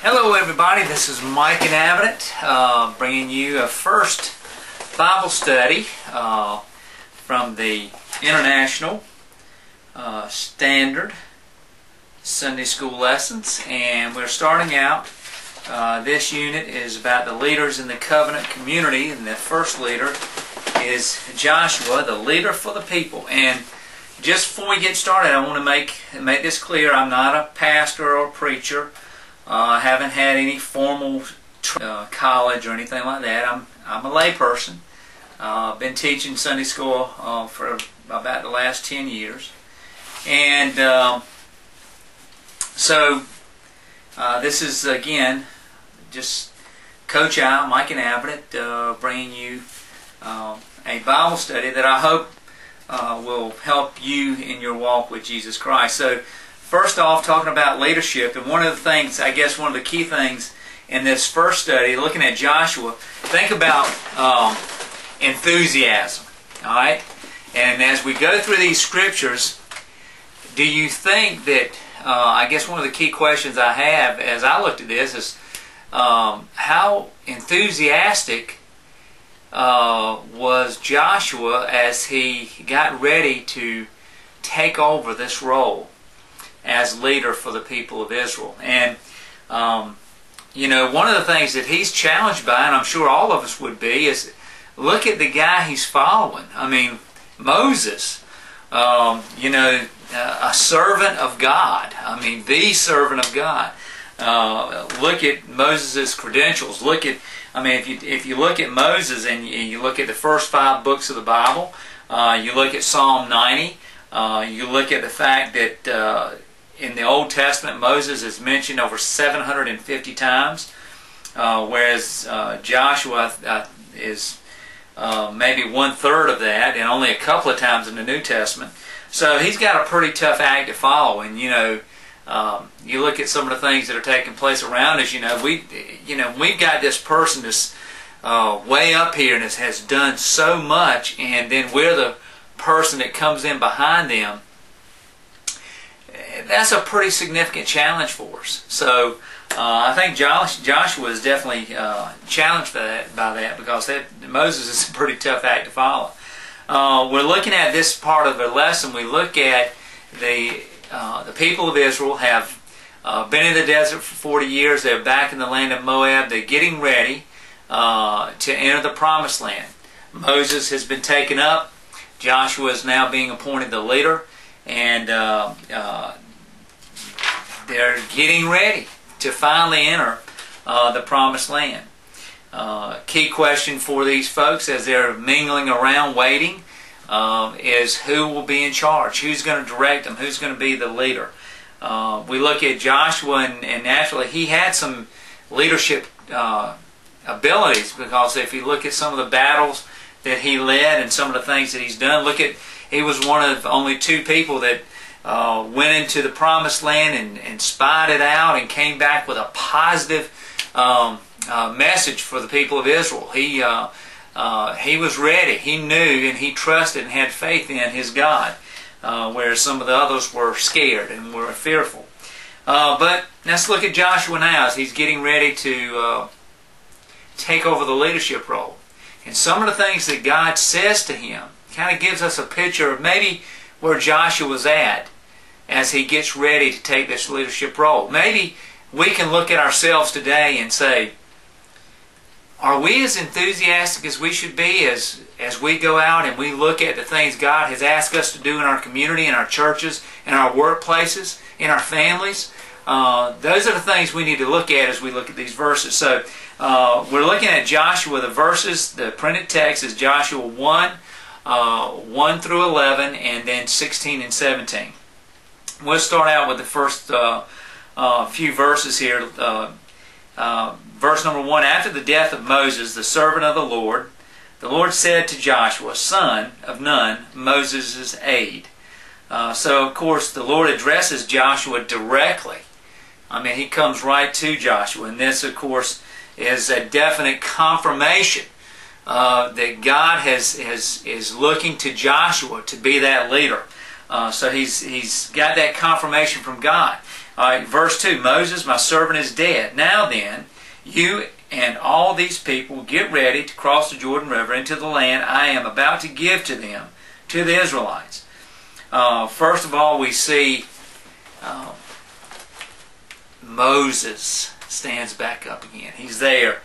Hello everybody, this is Mike and Abbott bringing you a first Bible study from the International Standard Sunday School Lessons, and we're starting out. This unit is about the leaders in the covenant community, and the first leader is Joshua, the leader for the people. And just before we get started, I want to make this clear. I'm not a pastor or a preacher. I haven't had any formal college or anything like that. I'm a lay person. I've been teaching Sunday school for about the last 10 years. And so this is, again, just Coach Al, Mike and Abbott, bringing you a Bible study that I hope will help you in your walk with Jesus Christ. So first off, talking about leadership, and one of the things, I guess one of the key things in this first study, looking at Joshua, think about enthusiasm, all right? And as we go through these scriptures, do you think that, I guess one of the key questions I have as I looked at this is, how enthusiastic was Joshua as he got ready to take over this role as leader for the people of Israel? And you know, one of the things that he's challenged by, and I'm sure all of us would be, is look at the guy he's following. I mean, Moses, you know, a servant of God. I mean, the servant of God. Look at Moses' credentials. Look at, I mean, if you look at Moses and you look at the first 5 books of the Bible, you look at Psalm 90, you look at the fact that in the Old Testament, Moses is mentioned over 750 times, whereas Joshua is maybe 1/3 of that, and only a couple of times in the New Testament. So he's got a pretty tough act to follow. And you know, you look at some of the things that are taking place around us. You know, we've got this person that's way up here and has done so much, and then we're the person that comes in behind them. That's a pretty significant challenge for us. So I think Joshua is definitely challenged by that because Moses is a pretty tough act to follow. We're looking at this part of the lesson. We look at the people of Israel have been in the desert for 40 years. They're back in the land of Moab. They're getting ready to enter the promised land. Moses has been taken up. Joshua is now being appointed the leader. And they're getting ready to finally enter the promised land. Key question for these folks as they're mingling around waiting is who will be in charge? Who's going to direct them? Who's going to be the leader? We look at Joshua, and naturally he had some leadership abilities, because if you look at some of the battles that he led and some of the things that he's done, he was one of only 2 people that went into the promised land and spied it out and came back with a positive message for the people of Israel. He was ready. He knew and he trusted and had faith in his God, whereas some of the others were scared and were fearful. But let's look at Joshua now as he's getting ready to take over the leadership role. And some of the things that God says to him kind of gives us a picture of maybe where Joshua was at as he gets ready to take this leadership role. Maybe we can look at ourselves today and say, are we as enthusiastic as we should be as we go out and we look at the things God has asked us to do in our community, in our churches, in our workplaces, in our families? Those are the things we need to look at as we look at these verses. So we're looking at Joshua. The verses, the printed text is Joshua 1, 1 through 11, and then 16 and 17. We'll start out with the first few verses here. Verse number 1, after the death of Moses, the servant of the Lord said to Joshua, son of Nun, Moses' aide. So, of course, the Lord addresses Joshua directly. I mean, he comes right to Joshua. And this, of course, is a definite confirmation that God is looking to Joshua to be that leader. So he's got that confirmation from God. All right, verse 2, Moses, my servant, is dead. Now then, you and all these people get ready to cross the Jordan River into the land I am about to give to them, to the Israelites. First of all, we see Moses stands back up again. He's there.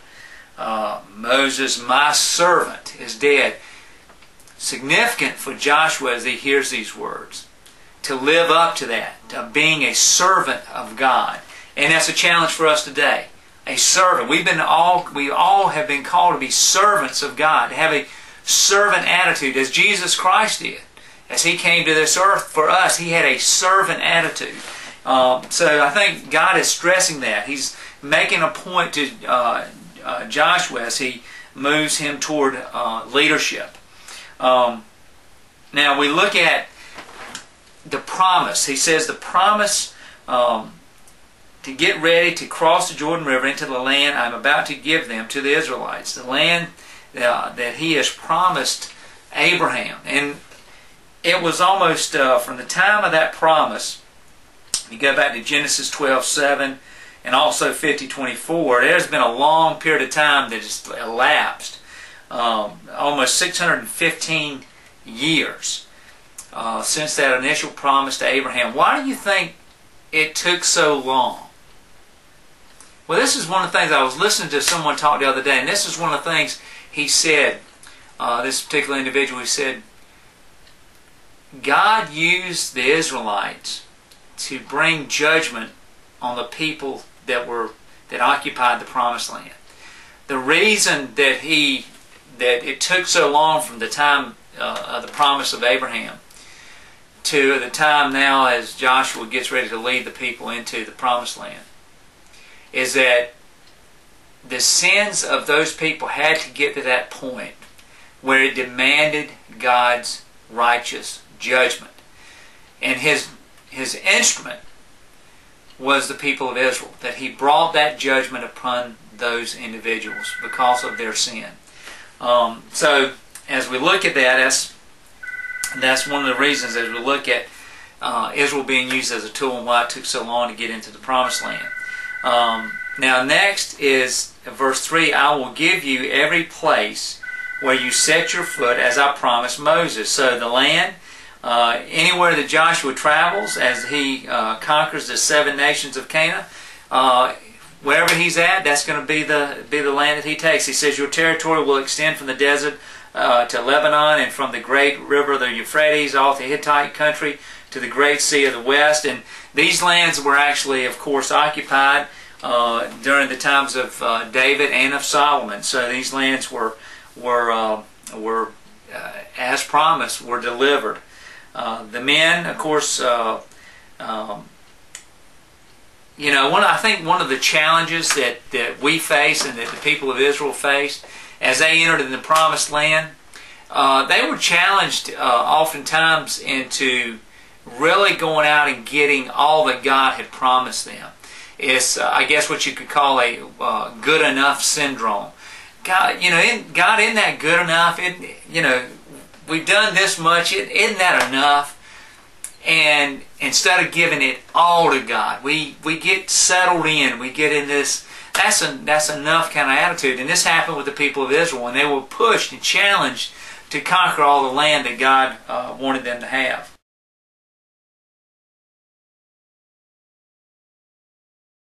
Moses, my servant, is dead. Significant for Joshua as he hears these words, to live up to that, of being a servant of God. And that's a challenge for us today. A servant. We all have been called to be servants of God, to have a servant attitude, as Jesus Christ did. As He came to this earth for us, He had a servant attitude. So I think God is stressing that. He's making a point to Joshua as He moves him toward leadership. Now we look at the promise. He says the promise to get ready to cross the Jordan River into the land I'm about to give them, to the Israelites. The land that He has promised Abraham. And it was almost from the time of that promise, you go back to Genesis 12:7 and also 50:24, there's been a long period of time that has elapsed. Almost 615 years since that initial promise to Abraham. Why do you think it took so long? Well, this is one of the things I was listening to someone talk the other day, and this is one of the things he said, this particular individual, he said, God used the Israelites to bring judgment on the people that occupied the Promised Land. The reason that it took so long from the time of the promise of Abraham to the time now as Joshua gets ready to lead the people into the Promised Land is that the sins of those people had to get to that point where it demanded God's righteous judgment. And His instrument was the people of Israel, that He brought that judgment upon those individuals because of their sin. So as we look at that, that's one of the reasons as we look at Israel being used as a tool and why it took so long to get into the Promised Land. Now next is verse 3, I will give you every place where you set your foot as I promised Moses. So the land, anywhere that Joshua travels as he conquers the 7 nations of Canaan, wherever he's at, that's going to be the land that he takes. He says, your territory will extend from the desert to Lebanon, and from the great river, the Euphrates, all the Hittite country, to the great sea of the west. And these lands were actually, of course, occupied during the times of David and of Solomon. So these lands were as promised, were delivered. The men, of course, I think one of the challenges that we face and that the people of Israel faced as they entered in the Promised Land, they were challenged oftentimes into really going out and getting all that God had promised them. It's, I guess, what you could call a good enough syndrome. God, isn't that good enough? We've done this much. Isn't that enough? And instead of giving it all to God, we get settled in. We get in this, that's enough kind of attitude. And this happened with the people of Israel when they were pushed and challenged to conquer all the land that God wanted them to have.